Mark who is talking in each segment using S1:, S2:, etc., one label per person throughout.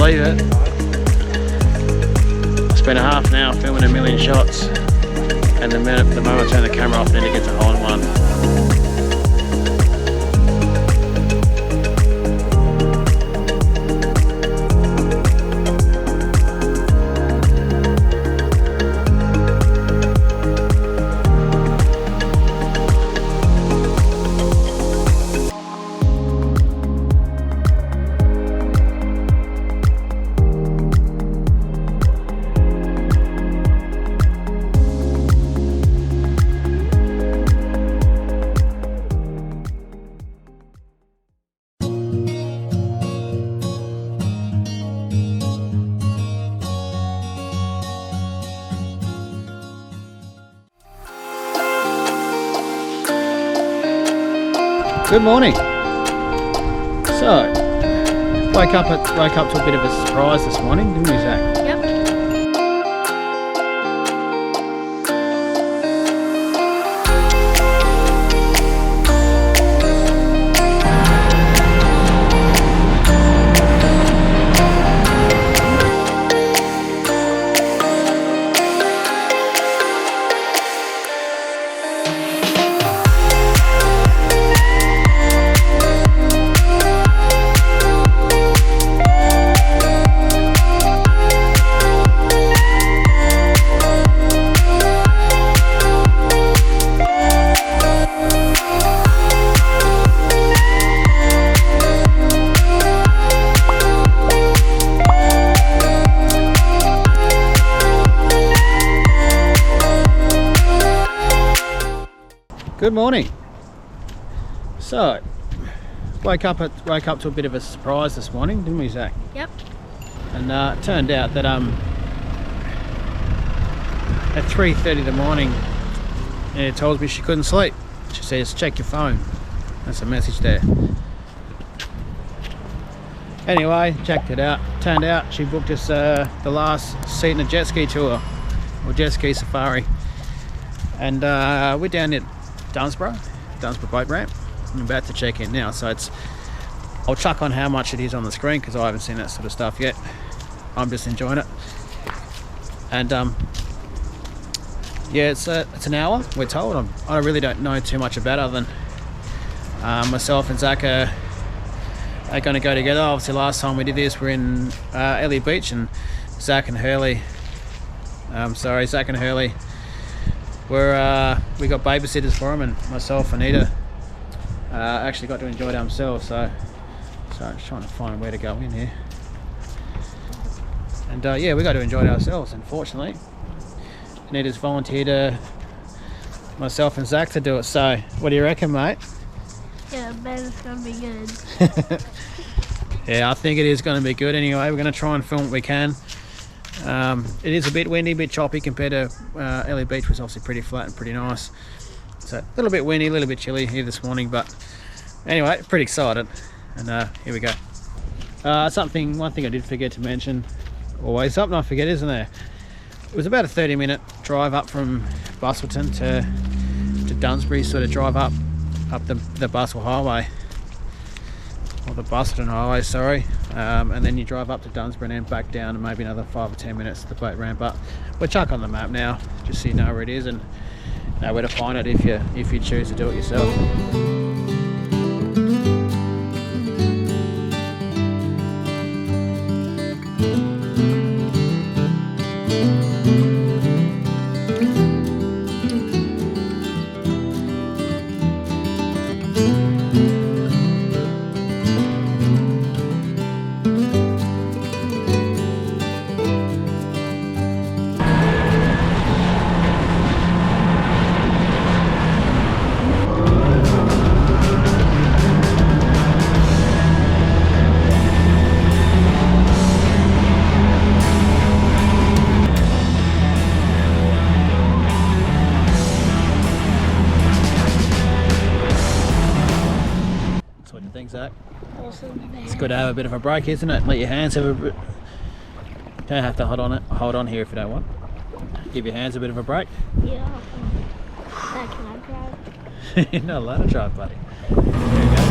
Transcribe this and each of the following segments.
S1: believe it. I spent a half an hour filming a million shots, and the moment I turn the camera off, then it gets a hole in one. Good morning. So, woke up to a bit of a surprise this morning, didn't you, Zach?
S2: Yep.
S1: Good morning. So, woke up to a bit of a surprise this morning, didn't we, Zach?
S2: Yep.
S1: And it turned out that at 3:30 in the morning, it told me she couldn't sleep. She says, check your phone. That's a message there. Anyway, checked it out. Turned out she booked us the last seat in the jet ski tour, or Jetski Safari. And we're down at Dunsborough boat ramp. I'm about to check in now, so I'll chuck on how much it is on the screen because I haven't seen that sort of stuff yet. I'm just enjoying it. And yeah, it's an hour, we're told. I really don't know too much about it other than myself and Zach are going to go together. Obviously last time we did this we're in Ellie Beach, and Zach and Hurley we got babysitters for him, and myself and Anita actually got to enjoy it ourselves. So I'm just trying to find where to go in here. And yeah, we got to enjoy it ourselves. Unfortunately, Anita's volunteered myself and Zach to do it. So what do you reckon, mate?
S2: Yeah, I bet it's gonna be good.
S1: Yeah, I think it is going to be good. Anyway, we're going to try and film what we can. It is a bit windy, a bit choppy compared to Ellie Beach, which was obviously pretty flat and pretty nice. So a little bit windy, a little bit chilly here this morning, but anyway, pretty excited. And here we go. One thing I did forget to mention, always something I forget, isn't there? It was about a 30-minute drive up from Busselton to Dunsborough, sort of drive up the Busselton Highway. Or the Busselton Highway, sorry, and then you drive up to Dunsborough and then back down, and maybe another 5 or 10 minutes to the boat ramp. But we'll chuck on the map now, just so you know where it is and know where to find it if you choose to do it yourself. Zach.
S2: Awesome.
S1: It's good to have a bit of a break, isn't it? Let your hands have a bit. Don't have to hold on here if you don't want. Give your hands a bit of a break.
S2: Yeah. Can I drive?
S1: You're not allowed to drive, buddy. There you go.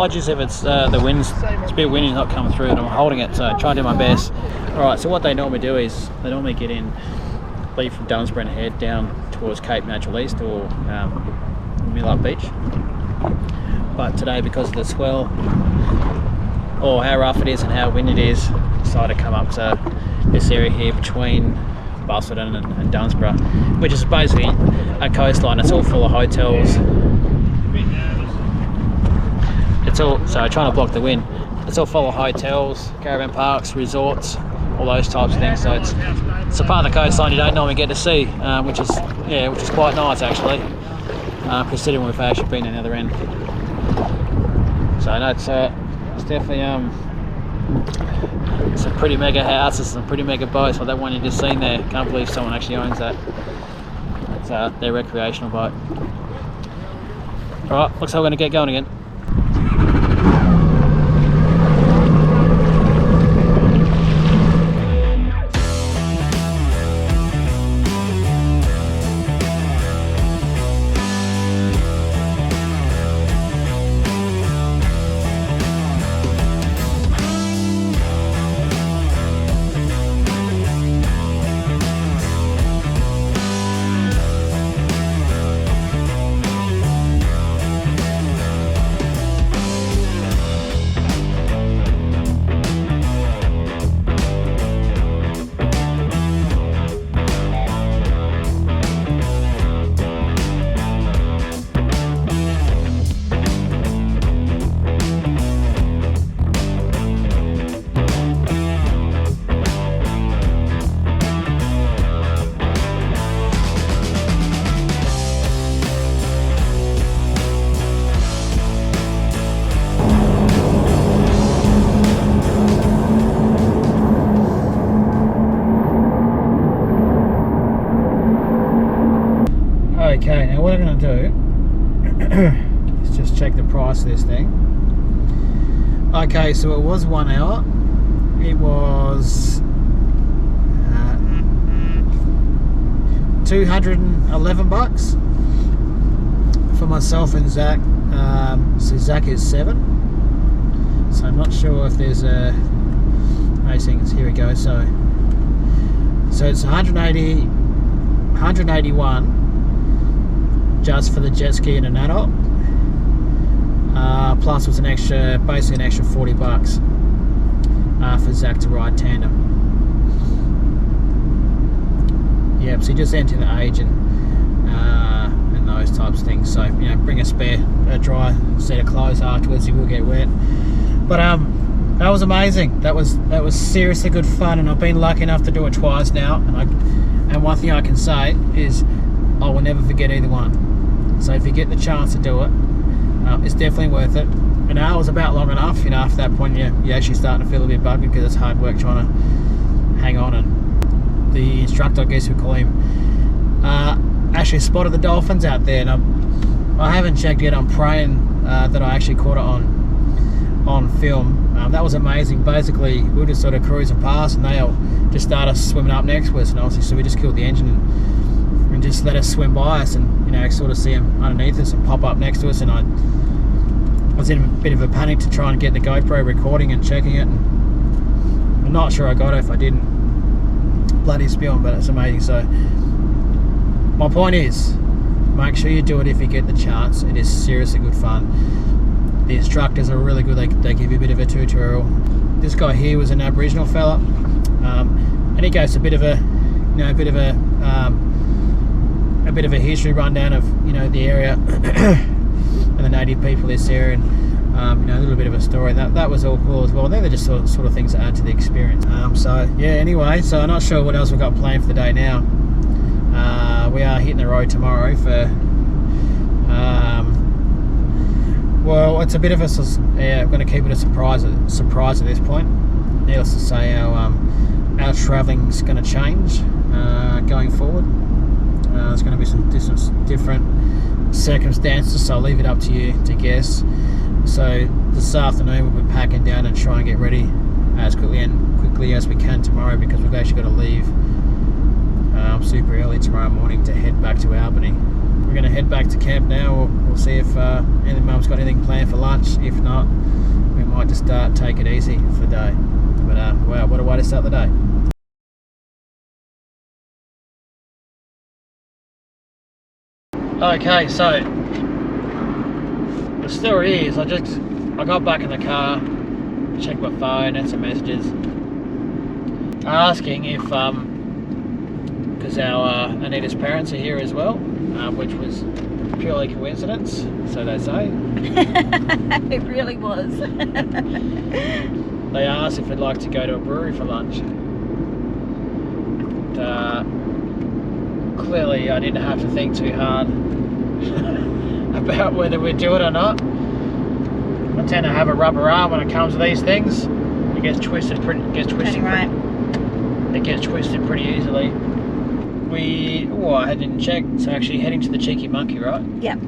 S1: apologies if it's the wind's it's a bit windy, not coming through, and I'm holding it, so try to do my best. Alright, so what they normally do is they normally get in, leave from Dunsborough and head down towards Cape Natural East or Lap Beach. But today, because of the swell or how rough it is and how windy it is, decided to come up to this area here between Busselton and Dunsborough, which is basically a coastline. It's all full of hotels. It's all, so trying to block the wind. It's all full of hotels, caravan parks, resorts, all those types of things. So it's a part of the coastline you don't normally get to see, which is quite nice actually, considering we've actually been on the other end. So no, it's definitely some pretty mega houses, some pretty mega boats like that one you just seen there. Can't believe someone actually owns that. It's their recreational boat. Alright, looks like we're going to get going again. Okay, now what I'm going to do is just check the price of this thing. Okay, so it was 1 hour. It was 211 bucks for myself and Zach. So Zach is 7. So I'm not sure if there's a things. Here we go. So it's 181 just for the jet ski and an adult. Plus was basically an extra 40 bucks for Zach to ride tandem. Yeah, so you just enter the age and those types of things. So bring a dry set of clothes afterwards. You will get wet, but that was amazing. That was seriously good fun, and I've been lucky enough to do it twice now. And one thing I can say is I will never forget either one. So if you get the chance to do it, it's definitely worth it. An hour was about long enough. After that point, you're actually starting to feel a bit buggy because it's hard work trying to hang on. And the instructor, I guess we call him, actually spotted the dolphins out there. And I haven't checked yet. I'm praying that I actually caught it on film. That was amazing. Basically, we were just sort of cruising past, and they all just started swimming up next to us. And obviously, so we just killed the engine and just let us swim by us, and sort of see them underneath us and pop up next to us. And I was in a bit of a panic to try and get the GoPro recording and checking it, and I'm not sure I got it if I didn't. Bloody spewing, but it's amazing. So my point is, make sure you do it if you get the chance. It is seriously good fun. The instructors are really good. They give you a bit of a tutorial. This guy here was an Aboriginal fella, and he goes a bit of a history rundown of the area and the native people of this area, and a little bit of a story. That was all cool as well. They're just sort of things that add to the experience. So yeah, anyway, so I'm not sure what else we've got planned for the day now. We are hitting the road tomorrow for well, it's a bit of a I'm going to keep it a surprise at this point. Needless to say, our traveling's going to change going forward. There's going to be some different circumstances, so I'll leave it up to you to guess. So this afternoon we'll be packing down and try and get ready as quickly as we can tomorrow, because we've actually got to leave super early tomorrow morning to head back to Albany. we're going to head back to camp now. We'll see if any mum's got anything planned for lunch. If not, we might just take it easy for the day. But wow, what a way to start the day. Okay, so the story is I got back in the car, checked my phone, had some messages asking if because our Anita's parents are here as well, which was purely coincidence, so they say.
S3: It really was.
S1: They asked if we'd like to go to a brewery for lunch. And, clearly I didn't have to think too hard about whether we'd do it or not. I tend to have a rubber arm when it comes to these things. It gets twisted pretty easily. I hadn't checked, so actually heading to the Cheeky Monkey, right?
S3: Yep.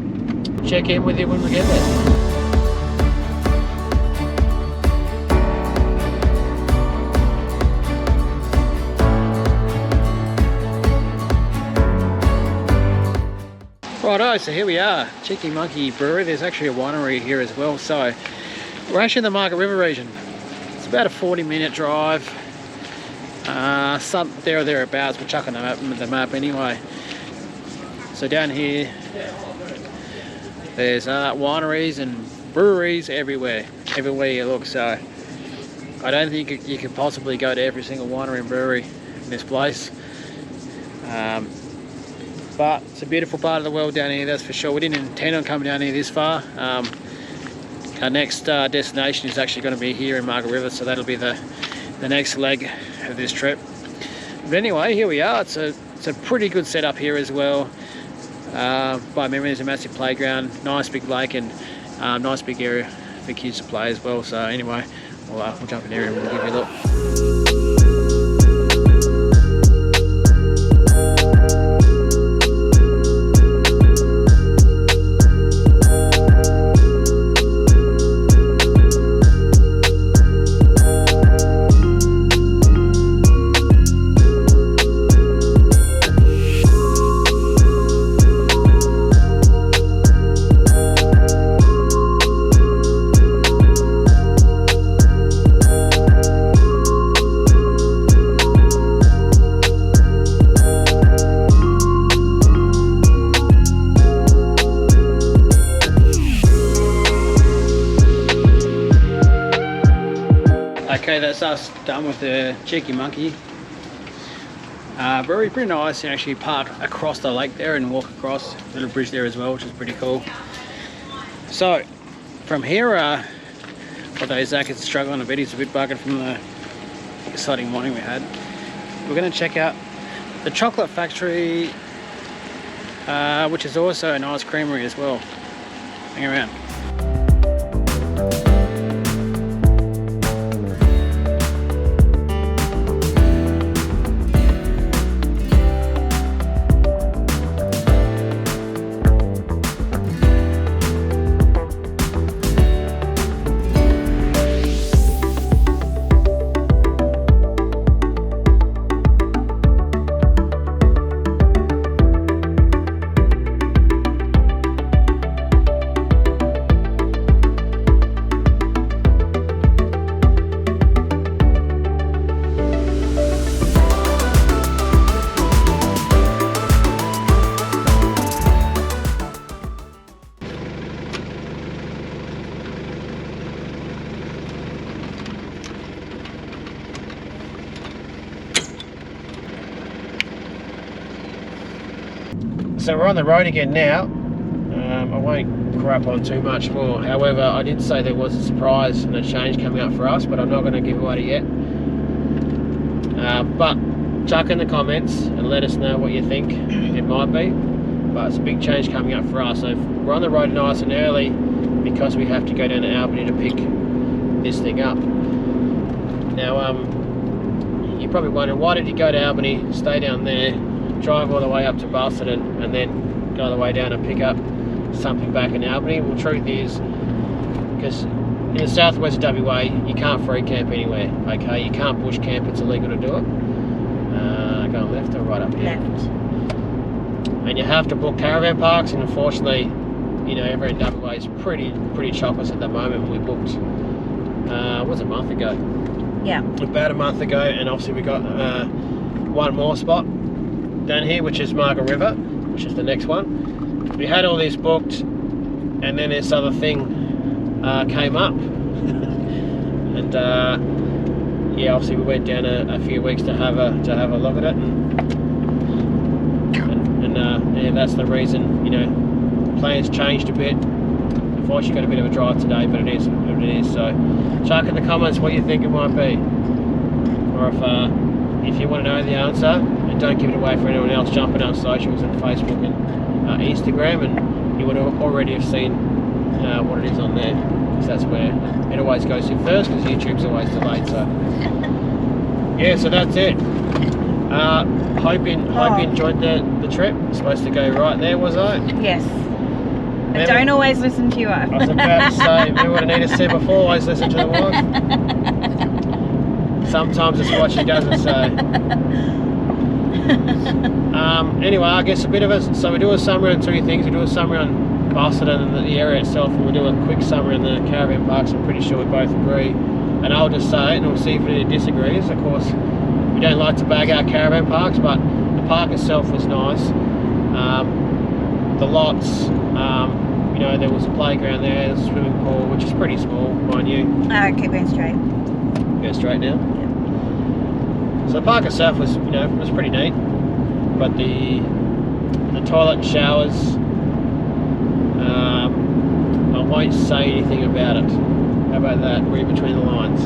S1: Check in with you when we get there. Righto, so here we are, Cheeky Monkey Brewery. There's actually a winery here as well, so we're actually in the Margaret River region. It's about a 40-minute drive, some there or thereabouts. We're chucking the map anyway. So down here, there's wineries and breweries everywhere you look. So I don't think you could possibly go to every single winery and brewery in this place. But it's a beautiful part of the world down here, that's for sure. We didn't intend on coming down here this far. Our next destination is actually going to be here in Margaret River, so that'll be the next leg of this trip. But anyway, here we are. It's a pretty good setup here as well. By memory, there's a massive playground, nice big lake, and nice big area for kids to play as well. So anyway, we'll jump in here and we'll give you a look. Okay, that's us done with the Cheeky Monkey brewery. Pretty nice. You actually park across the lake there and walk across. Little bridge there as well, which is pretty cool. So from here, although Zach is struggling a bit, he's a bit buggered from the exciting morning we had, we're going to check out the Chocolate Factory, which is also an ice creamery as well. Hang around. So we're on the road again now. I won't crap on too much more. However, I did say there was a surprise and a change coming up for us, but I'm not going to give away it yet. But chuck in the comments and let us know what you think it might be. But it's a big change coming up for us. So we're on the road nice and early because we have to go down to Albany to pick this thing up. Now, you're probably wondering, why did you go to Albany, stay down there, drive all the way up to Busselton, and then go all the way down and pick up something back in Albany? Well, truth is, because in the southwest of WA, you can't free camp anywhere, okay? You can't bush camp, it's illegal to do it. Going left or right up here?
S3: Left.
S1: and you have to book caravan parks, and unfortunately, you know, every WA is pretty chockers at the moment. We booked, was it a month ago?
S3: Yeah.
S1: About a month ago, and obviously we got one more spot down here, which is Margaret River, which is the next one. We had all these booked, and then this other thing came up, and yeah, obviously we went down a few weeks to have a look at it, and yeah, that's the reason, you know, plans changed a bit. Unfortunately, got a bit of a drive today, but it is what it is. So, chuck in the comments what you think it might be, or if you want to know the answer, and don't give it away for anyone else. Jump in our socials and Facebook and Instagram, and you would already have seen what it is on there, because that's where it always goes to first, because YouTube's always delayed. So yeah, so that's it. Hope you enjoyed the trip. Supposed to go right there, was I?
S3: Yes. But don't always listen to your wife.
S1: I was about to say, remember what Anita said before, always listen to the wife. Sometimes it's what she doesn't say. Anyway, I guess a bit of a, so we do a summary on two things. We do a summary on Busselton and the area itself, and we do a quick summary on the caravan parks. I'm pretty sure we both agree. And I'll just say it, and we'll see if anybody disagrees. Of course, we don't like to bag our caravan parks, but the park itself was nice. The lots, you know, there was a playground there, there's a swimming pool, which is pretty small, mind you.
S3: Keep going straight.
S1: Go straight now.
S3: Yeah.
S1: So the park itself was, you know, was pretty neat, but the toilet and showers, I won't say anything about it. How about that? Read between the lines.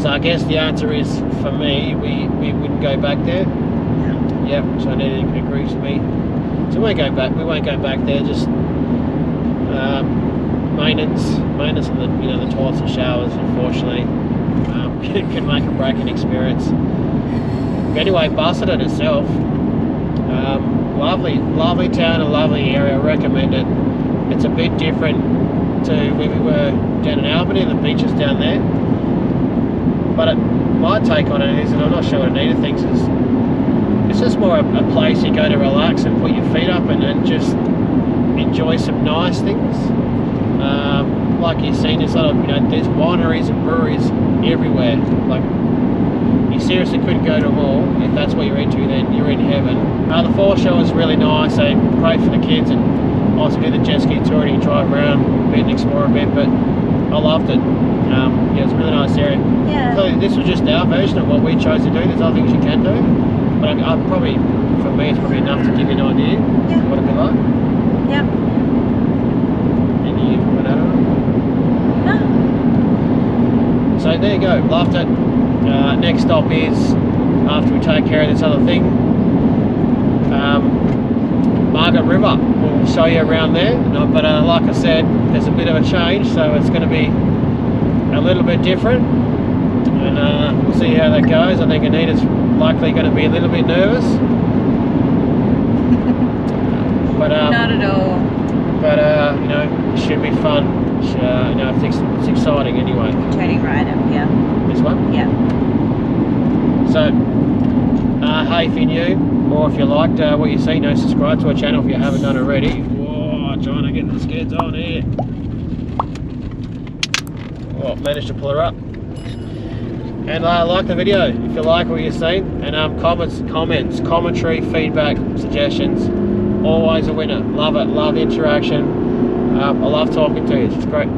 S1: So I guess the answer is, for me, we wouldn't go back there.
S3: No.
S1: Yep. So Anita agrees with me. So we won't go back. We won't go back there. Just maintenance on the, you know, the toilets and showers. Unfortunately, can make a break an experience. But anyway, Busselton itself, lovely town, a lovely area. I recommend it. It's a bit different to where we were down in Albany, the beaches down there. But my take on it is, and I'm not sure what Anita thinks, is it's just more a place you go to relax and put your feet up and just enjoy some nice things. Like you've seen, there's a lot of, you know, there's wineries and breweries everywhere. Like, you seriously couldn't go to them all. If that's what you're into, then you're in heaven. The foreshore is really nice. So great for the kids, and also do the Jetski tour, and you drive around a bit and explore a bit. But I loved it. Yeah, it's a really nice area.
S3: Yeah.
S1: So this was just our version of what we chose to do. There's other things you can do, but I'd probably, for me, it's probably enough to give you an idea of what it'd be like.
S3: Yep.
S1: And you, Renata?
S3: No.
S1: So there you go, loved it. Next stop is, after we take care of this other thing, Margaret River. We'll show you around there. But like I said, there's a bit of a change, so it's going to be a little bit different. And we'll see how that goes. I think Anita's likely going to be a little bit nervous. But
S3: Not at all.
S1: But you know, it should be fun. You know, it's exciting anyway.
S3: Turning right up here.
S1: This one?
S3: Yeah.
S1: So, hey, if you're new, or if you liked what you see, subscribe to our channel if you haven't done already. Whoa, trying to get the skids on here. Oh, managed to pull her up. And like the video if you like what you've seen. And comments, commentary, feedback, suggestions. Always a winner. Love it. Love the interaction. I love talking to you. It's great.